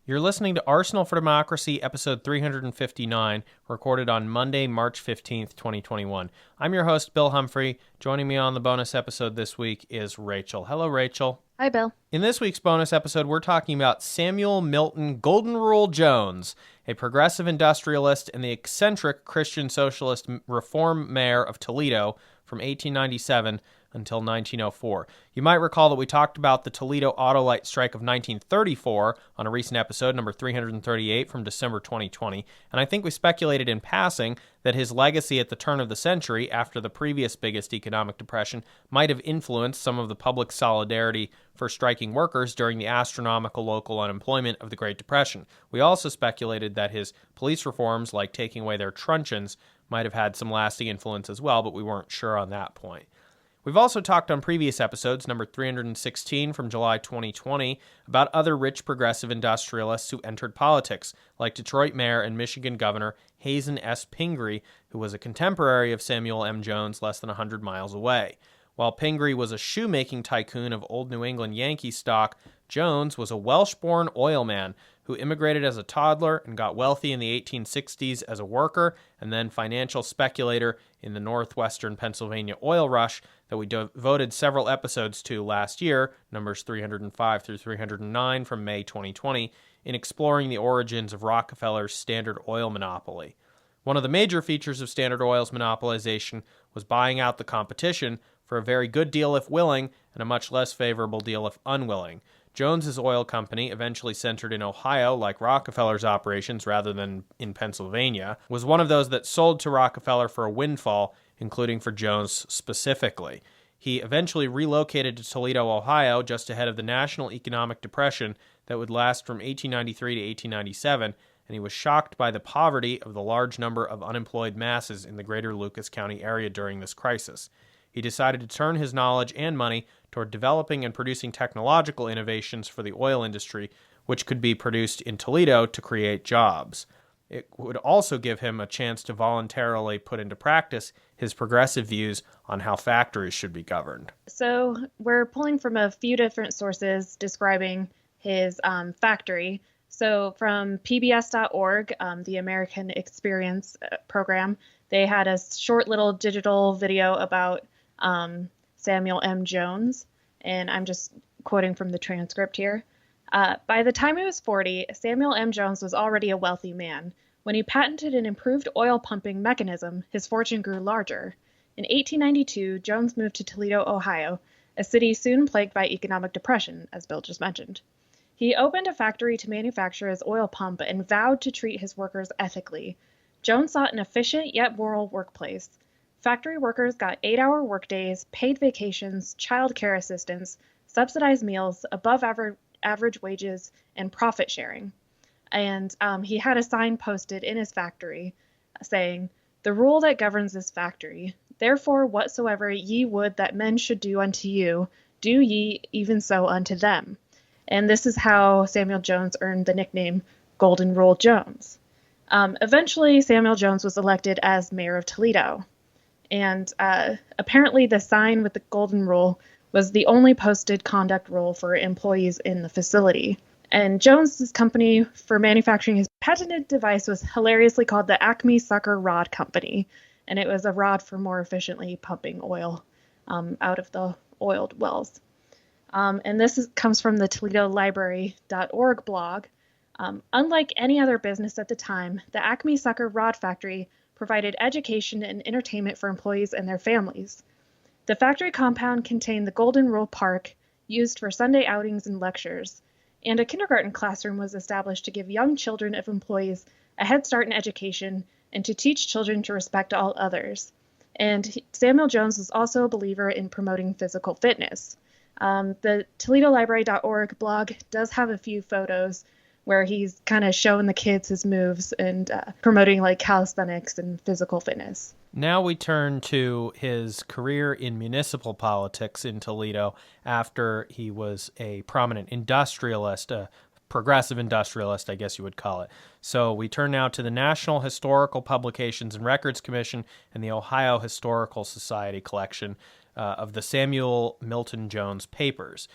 You're listening to Arsenal for Democracy, episode 359, recorded on Monday, March 15th, 2021. I'm your host, Bill Humphrey. Joining me on the bonus episode this week is Rachel. Hello, Rachel. Hi, Bill. In this week's bonus episode, we're talking about Samuel Milton Golden Rule Jones, a progressive industrialist and the eccentric Christian socialist reform mayor of Toledo from 1897 until 1904. You might recall that we talked about the Toledo Autolite strike of 1934 on a recent episode, number 338 from December 2020, and I think we speculated in passing that his legacy at the turn of the century, after the previous biggest economic depression, might have influenced some of the public solidarity for striking workers during the astronomical local unemployment of the Great Depression. We also speculated that his police reforms, like taking away their truncheons, might have had some lasting influence as well, but we weren't sure on that point. We've also talked on previous episodes, number 316 from July 2020, about other rich progressive industrialists who entered politics, like Detroit Mayor and Michigan Governor Hazen S. Pingree, who was a contemporary of Samuel M. Jones less than 100 miles away. While Pingree was a shoemaking tycoon of old New England Yankee stock, Jones was a Welsh-born oilman who immigrated as a toddler and got wealthy in the 1860s as a worker and then financial speculator in the northwestern Pennsylvania oil rush that we devoted several episodes to last year, numbers 305 through 309 from May 2020, in exploring the origins of Rockefeller's Standard Oil monopoly. One of the major features of Standard Oil's monopolization was buying out the competition for a very good deal if willing and a much less favorable deal if unwilling. Jones's oil company, eventually centered in Ohio like Rockefeller's operations rather than in Pennsylvania, was one of those that sold to Rockefeller for a windfall, including for Jones specifically. He eventually relocated to Toledo, Ohio, just ahead of the national economic depression that would last from 1893 to 1897, and he was shocked by the poverty of the large number of unemployed masses in the greater Lucas County area during this crisis. He decided to turn his knowledge and money toward developing and producing technological innovations for the oil industry, which could be produced in Toledo to create jobs. It would also give him a chance to voluntarily put into practice his progressive views on how factories should be governed. So we're pulling from a few different sources describing his factory. So from PBS.org, the American Experience program, they had a short little digital video about Samuel M. Jones, and I'm just quoting from the transcript here. By the time he was 40, Samuel M. Jones was already a wealthy man. When he patented an improved oil pumping mechanism, his fortune grew larger. In 1892, Jones moved to Toledo, Ohio, a city soon plagued by economic depression, as Bill just mentioned. He opened a factory to manufacture his oil pump and vowed to treat his workers ethically. Jones sought an efficient yet moral workplace. Factory workers got 8-hour workdays, paid vacations, child care assistance, subsidized meals, above average wages, and profit sharing. And he had a sign posted in his factory saying, "The rule that governs this factory, therefore whatsoever ye would that men should do unto you, do ye even so unto them." And this is how Samuel Jones earned the nickname Golden Rule Jones. Eventually, Samuel Jones was elected as mayor of Toledo. And apparently the sign with the golden rule was the only posted conduct rule for employees in the facility. And Jones's company for manufacturing his patented device was hilariously called the Acme Sucker Rod Company. And it was a rod for more efficiently pumping oil out of the oiled wells. And this comes from the ToledoLibrary.org blog. Unlike any other business at the time, the Acme Sucker Rod Factory provided education and entertainment for employees and their families. The factory compound contained the Golden Rule Park, used for Sunday outings and lectures, and a kindergarten classroom was established to give young children of employees a head start in education and to teach children to respect all others. And Samuel Jones was also a believer in promoting physical fitness. The ToledoLibrary.org blog does have a few photos where he's kind of showing the kids his moves and promoting like calisthenics and physical fitness. Now we turn to his career in municipal politics in Toledo after he was a prominent industrialist, a progressive industrialist, I guess you would call it. So we turn now to the National Historical Publications and Records Commission and the Ohio Historical Society collection of the Samuel Milton Jones papers.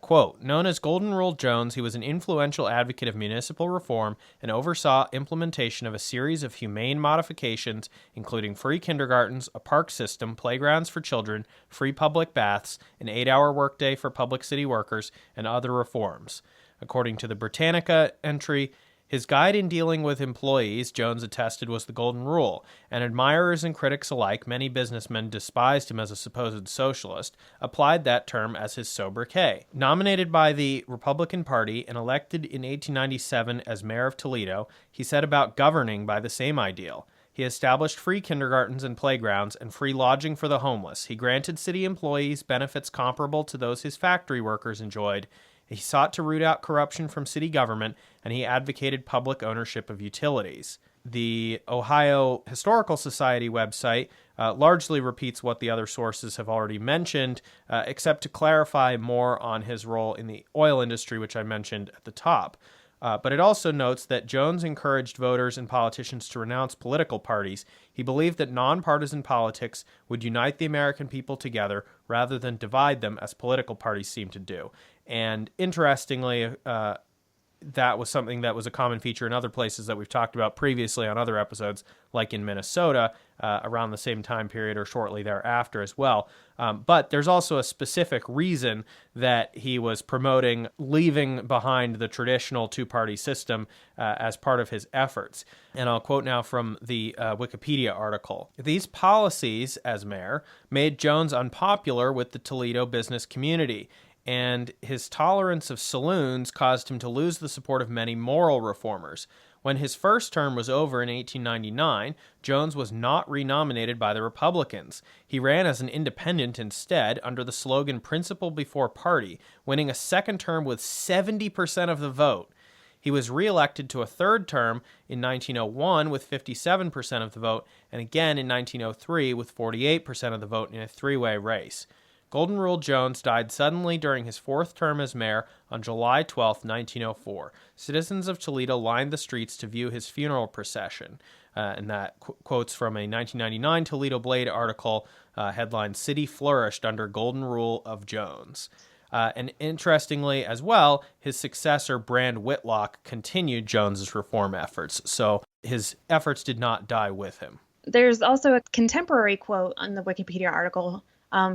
Quote, known as Golden Rule Jones, he was an influential advocate of municipal reform and oversaw implementation of a series of humane modifications, including free kindergartens, a park system, playgrounds for children, free public baths, an 8-hour workday for public city workers, and other reforms. According to the Britannica entry, his guide in dealing with employees, Jones attested, was the Golden Rule, and admirers and critics alike, many businessmen despised him as a supposed socialist, applied that term as his sobriquet. Nominated by the Republican Party and elected in 1897 as mayor of Toledo, he set about governing by the same ideal. He established free kindergartens and playgrounds and free lodging for the homeless. He granted city employees benefits comparable to those his factory workers enjoyed. He sought to root out corruption from city government, and he advocated public ownership of utilities. The Ohio Historical Society website largely repeats what the other sources have already mentioned, except to clarify more on his role in the oil industry, which I mentioned at the top. But it also notes that Jones encouraged voters and politicians to renounce political parties. He believed that nonpartisan politics would unite the American people together rather than divide them, as political parties seem to do. And interestingly, that was something that was a common feature in other places that we've talked about previously on other episodes, like in Minnesota, around the same time period or shortly thereafter as well. But there's also a specific reason that he was promoting leaving behind the traditional two-party system as part of his efforts. And I'll quote now from the Wikipedia article. These policies, as mayor, made Jones unpopular with the Toledo business community, and his tolerance of saloons caused him to lose the support of many moral reformers. When his first term was over in 1899, Jones was not renominated by the Republicans. He ran as an independent instead, under the slogan Principle Before Party, winning a second term with 70% of the vote. He was reelected to a third term in 1901 with 57% of the vote, and again in 1903 with 48% of the vote in a three-way race. Golden Rule Jones died suddenly during his fourth term as mayor on July 12, 1904. Citizens of Toledo lined the streets to view his funeral procession. And that quotes from a 1999 Toledo Blade article headlined, City Flourished Under Golden Rule of Jones. And interestingly as well, his successor, Brand Whitlock, continued Jones's reform efforts. So his efforts did not die with him. There's also a contemporary quote on the Wikipedia article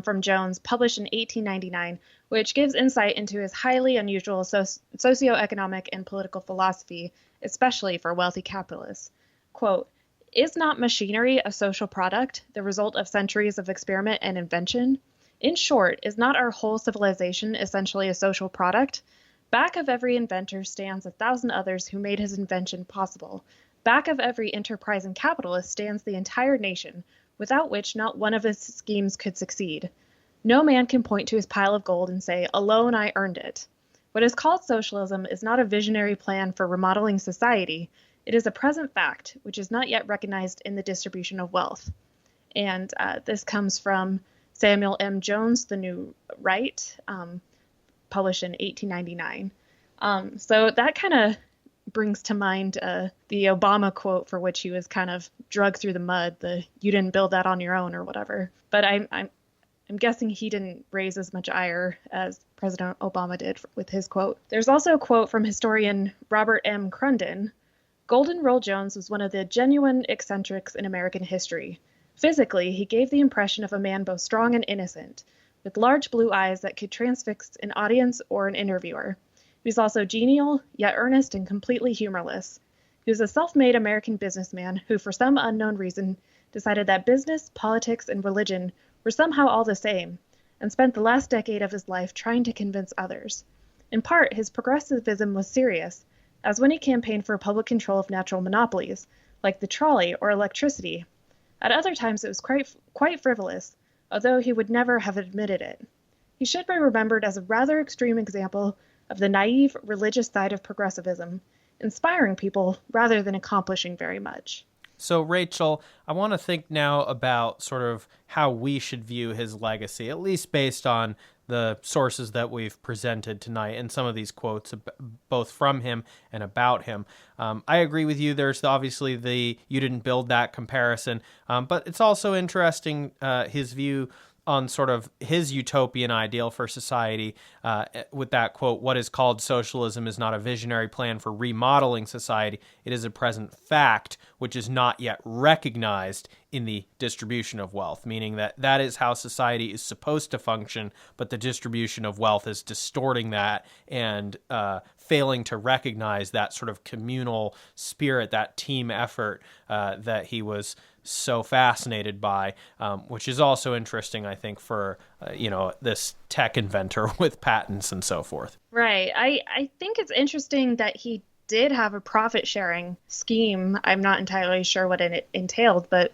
from Jones, published in 1899, which gives insight into his highly unusual socioeconomic and political philosophy, especially for wealthy capitalists. Quote, is not machinery a social product, the result of centuries of experiment and invention? In short, is not our whole civilization essentially a social product? Back of every inventor stands 1,000 others who made his invention possible. Back of every enterprising capitalist stands the entire nation, without which not one of his schemes could succeed. No man can point to his pile of gold and say, alone I earned it. What is called socialism is not a visionary plan for remodeling society. It is a present fact, which is not yet recognized in the distribution of wealth. And this comes from Samuel M. Jones, The New Right, published in 1899. So that kind of brings to mind the Obama quote, for which he was kind of dragged through the mud, the "you didn't build that on your own" or whatever. But I'm guessing he didn't raise as much ire as President Obama did with his quote. There's also a quote from historian Robert M. Crunden. Golden Rule Jones was one of the genuine eccentrics in American history. Physically, he gave the impression of a man both strong and innocent, with large blue eyes that could transfix an audience or an interviewer. He was also genial, yet earnest and completely humorless. He was a self-made American businessman who, for some unknown reason, decided that business, politics, and religion were somehow all the same, and spent the last decade of his life trying to convince others. In part, his progressivism was serious, as when he campaigned for public control of natural monopolies, like the trolley or electricity. At other times it was quite frivolous, although he would never have admitted it. He should be remembered as a rather extreme example of the naive religious side of progressivism, inspiring people rather than accomplishing very much. So, Rachel, I want to think now about sort of how we should view his legacy, at least based on the sources that we've presented tonight and some of these quotes, both from him and about him. I agree with you. There's obviously the "you didn't build that" comparison, but it's also interesting, his view on sort of his utopian ideal for society with that quote, "What is called socialism is not a visionary plan for remodeling society. It is a present fact which is not yet recognized in the distribution of wealth," meaning that that is how society is supposed to function, but the distribution of wealth is distorting that and failing to recognize that sort of communal spirit, that team effort that he was so fascinated by, which is also interesting, I think, for, this tech inventor with patents and so forth. Right. I think it's interesting that he did have a profit sharing scheme. I'm not entirely sure what it entailed, but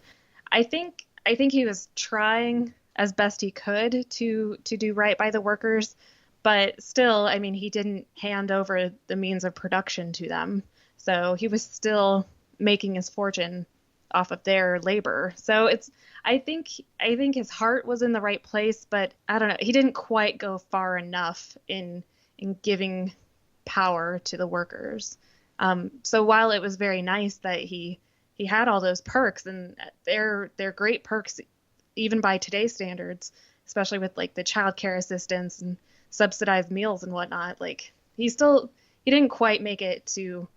I think he was trying as best he could to do right by the workers. But still, I mean, he didn't hand over the means of production to them. So he was still making his fortune off of their labor. So I think his heart was in the right place, but I don't know, he didn't quite go far enough in giving power to the workers. So while it was very nice that he had all those perks, and they're great perks even by today's standards, especially with like the child care assistance and subsidized meals and whatnot, like he didn't quite make it to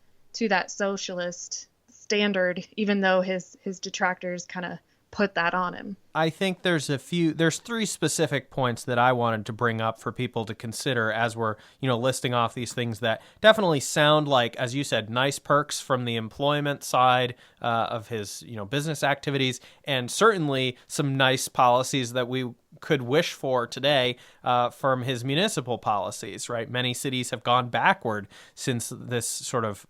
that socialist standard, even though his detractors kind of put that on him. I think there's three specific points that I wanted to bring up for people to consider as we're, listing off these things that definitely sound like, as you said, nice perks from the employment side of his, business activities, and certainly some nice policies that we could wish for today from his municipal policies, right? Many cities have gone backward since this sort of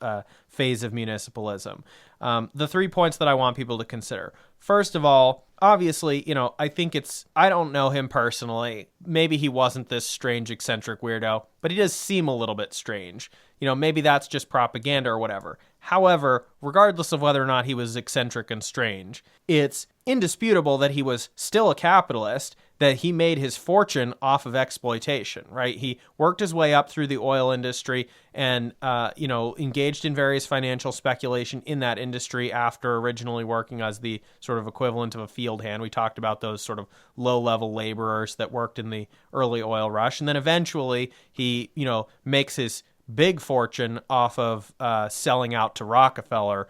phase of municipalism. The 3 points that I want people to consider. First of all, obviously, I don't know him personally. Maybe he wasn't this strange, eccentric weirdo, but he does seem a little bit strange. Maybe that's just propaganda or whatever. However, regardless of whether or not he was eccentric and strange, it's indisputable that he was still a capitalist, that he made his fortune off of exploitation, right? He worked his way up through the oil industry and, engaged in various financial speculation in that industry after originally working as the sort of equivalent of a field hand. We talked about those sort of low-level laborers that worked in the early oil rush. And then eventually he, makes his big fortune off of selling out to Rockefeller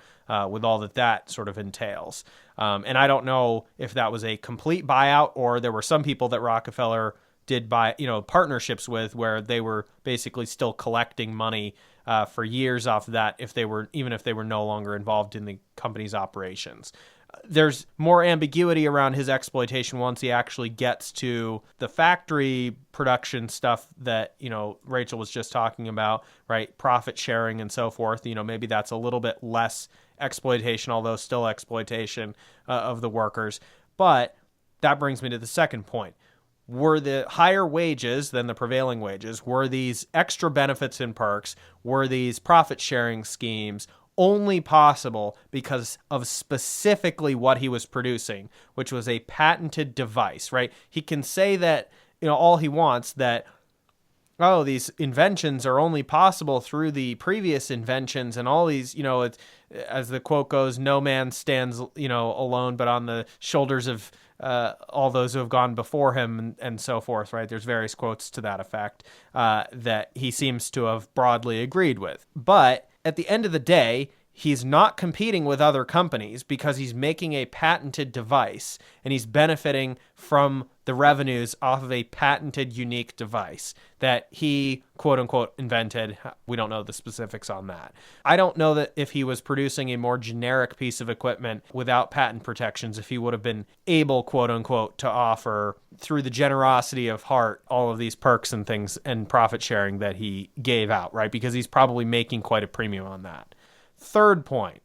with all that sort of entails. And I don't know if that was a complete buyout or there were some people that Rockefeller did buy, partnerships with where they were basically still collecting money for years off of that even if they were no longer involved in the company's operations. There's more ambiguity around his exploitation once he actually gets to the factory production stuff that, Rachel was just talking about, right? Profit sharing and so forth. Maybe that's a little bit less exploitation, although still exploitation of the workers. But that brings me to the second point. Were the higher wages than the prevailing wages, were these extra benefits and perks, were these profit sharing schemes only possible because of specifically what he was producing, which was a patented device, right? He can say that, all he wants, that, oh, these inventions are only possible through the previous inventions and all these, it's, as the quote goes, no man stands, alone, but on the shoulders of all those who have gone before him and so forth, right? There's various quotes to that effect that he seems to have broadly agreed with. But at the end of the day, he's not competing with other companies because he's making a patented device and he's benefiting from the revenues off of a patented, unique device that he, quote unquote, invented. We don't know the specifics on that. I don't know that if he was producing a more generic piece of equipment without patent protections, if he would have been able, quote unquote, to offer through the generosity of heart all of these perks and things and profit sharing that he gave out, right? Because he's probably making quite a premium on that. Third point.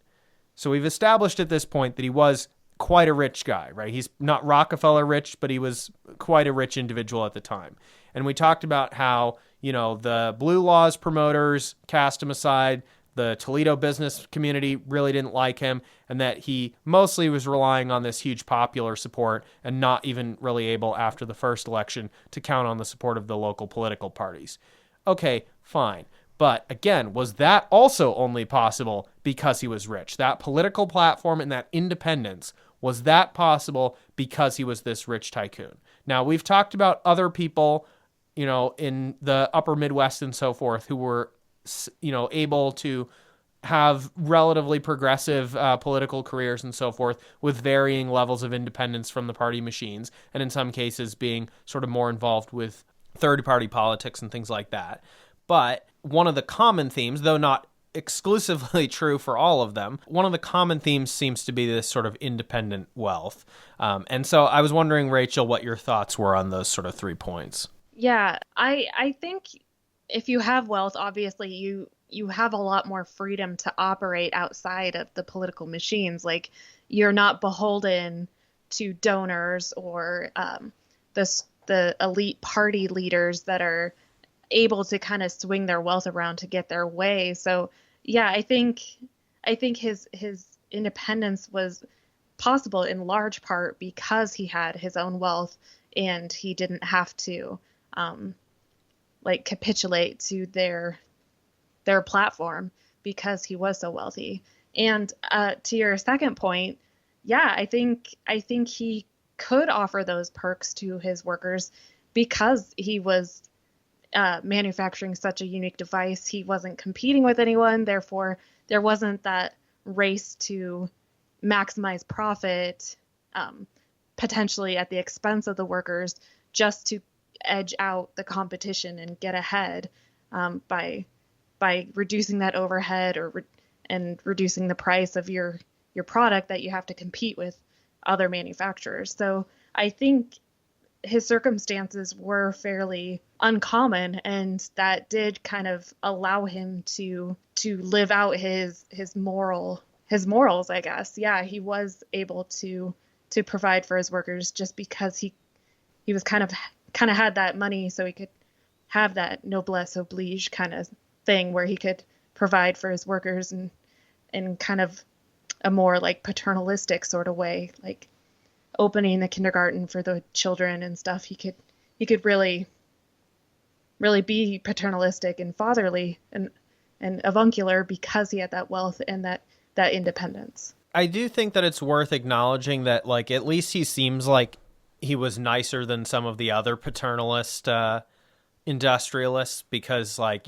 So we've established at this point that he was quite a rich guy, right? He's not Rockefeller rich, but he was quite a rich individual at the time. And we talked about how, the Blue Laws promoters cast him aside, the Toledo business community really didn't like him, and that he mostly was relying on this huge popular support and not even really able after the first election to count on the support of the local political parties. Okay, fine. But again, was that also only possible because he was rich? That political platform and that independence Was that possible because he was this rich tycoon? Now, we've talked about other people, in the upper Midwest and so forth who were, able to have relatively progressive political careers and so forth with varying levels of independence from the party machines, and in some cases being sort of more involved with third-party politics and things like that. But one of the common themes, though not exclusively true for all of them, one of the common themes seems to be this sort of independent wealth. And so I was wondering, Rachel, what your thoughts were on those sort of 3 points. Yeah, I think if you have wealth, obviously you have a lot more freedom to operate outside of the political machines. Like, you're not beholden to donors or the elite party leaders that are able to kind of swing their wealth around to get their way. So yeah, I think his independence was possible in large part because he had his own wealth and he didn't have to capitulate to their platform because he was so wealthy. And to your second point, yeah, I think he could offer those perks to his workers because he was manufacturing such a unique device. He wasn't competing with anyone, therefore there wasn't that race to maximize profit, potentially at the expense of the workers, just to edge out the competition and get ahead by reducing that overhead and reducing the price of your product that you have to compete with other manufacturers. So I think his circumstances were fairly uncommon, and that did kind of allow him to live out his morals, I guess. Yeah, he was able to provide for his workers just because he was kind of had that money, so he could have that noblesse oblige kind of thing where he could provide for his workers in kind of a more like paternalistic sort of way, like opening the kindergarten for the children and stuff. He could really be paternalistic and fatherly and avuncular because he had that wealth and that independence. I do think that it's worth acknowledging that, like, at least he seems like he was nicer than some of the other paternalist industrialists, because, like,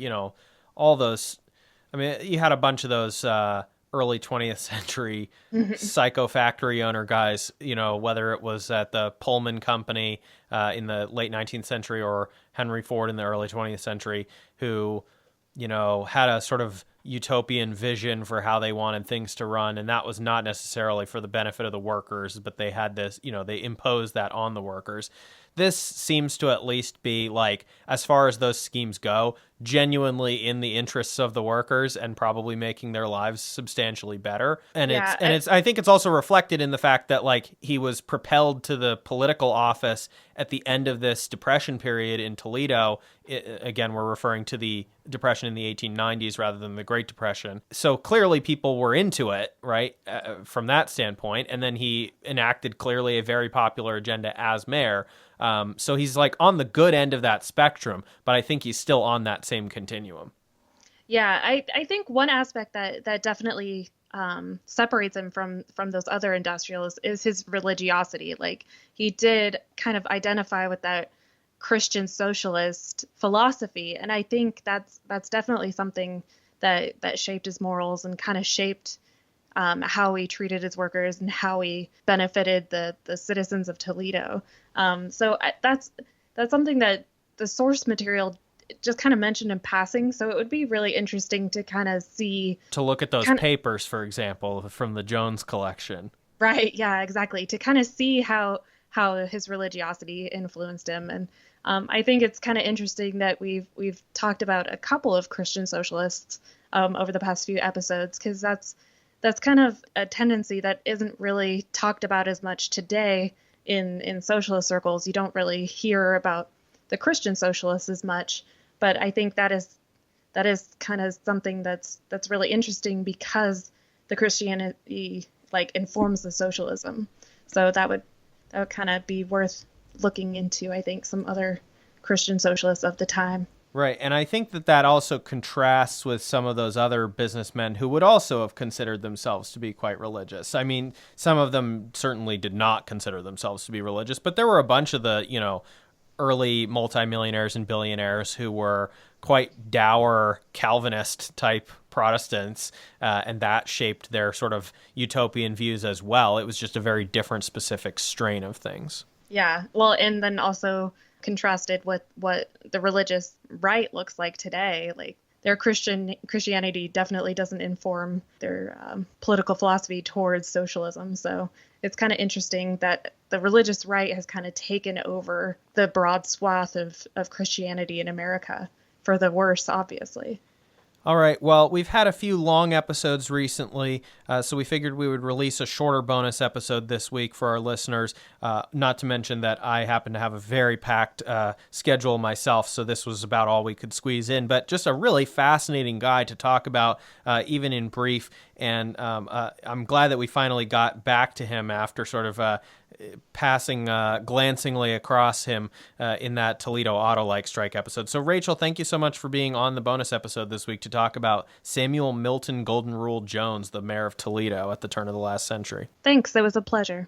all those, I mean, you had a bunch of those early 20th century psycho factory owner guys, whether it was at the Pullman Company in the late 19th century or Henry Ford in the early 20th century, who, had a sort of utopian vision for how they wanted things to run. And that was not necessarily for the benefit of the workers, but they had this, they imposed that on the workers. This seems to at least be, like, as far as those schemes go, genuinely in the interests of the workers and probably making their lives substantially better. And I think it's also reflected in the fact that, like, he was propelled to the political office at the end of this Depression period in Toledo. Again, we're referring to the Depression in the 1890s rather than the Great Depression. So clearly people were into it, right, from that standpoint. And then he enacted clearly a very popular agenda as mayor. So he's, like, on the good end of that spectrum, but I think he's still on that same continuum. Yeah, I think one aspect that definitely separates him from those other industrialists is his religiosity. Like, he did kind of identify with that Christian socialist philosophy, and I think that's definitely something that shaped his morals and kind of shaped how he treated his workers and how he benefited the citizens of Toledo. So that's something that the source material just kind of mentioned in passing. So it would be really interesting to kind of see. To look at those papers, for example, from the Jones collection. Right. Yeah, exactly. To kind of see how his religiosity influenced him. And I think it's kind of interesting that we've talked about a couple of Christian socialists over the past few episodes, because that's kind of a tendency that isn't really talked about as much today in socialist circles. You don't really hear about the Christian socialists as much, but I think that is kind of something that's really interesting because the Christianity, like, informs the socialism. So that would kind of be worth looking into, I think, some other Christian socialists of the time. Right. And I think that that also contrasts with some of those other businessmen who would also have considered themselves to be quite religious. I mean, some of them certainly did not consider themselves to be religious, but there were a bunch of the, early multimillionaires and billionaires who were quite dour Calvinist type Protestants, and that shaped their sort of utopian views as well. It was just a very different, specific strain of things. Yeah. Well, and then also contrasted with what the religious right looks like today. Like their Christianity definitely doesn't inform their political philosophy towards socialism. So it's kind of interesting that the religious right has kind of taken over the broad swath of Christianity in America for the worse, obviously. All right. Well, we've had a few long episodes recently, so we figured we would release a shorter bonus episode this week for our listeners. Not to mention that I happen to have a very packed schedule myself, so this was about all we could squeeze in. But just a really fascinating guy to talk about, even in brief. And I'm glad that we finally got back to him after sort of passing glancingly across him in that Toledo auto-like strike episode. So Rachel, thank you so much for being on the bonus episode this week to talk about Samuel Milton Golden Rule Jones, the mayor of Toledo at the turn of the last century. Thanks. It was a pleasure.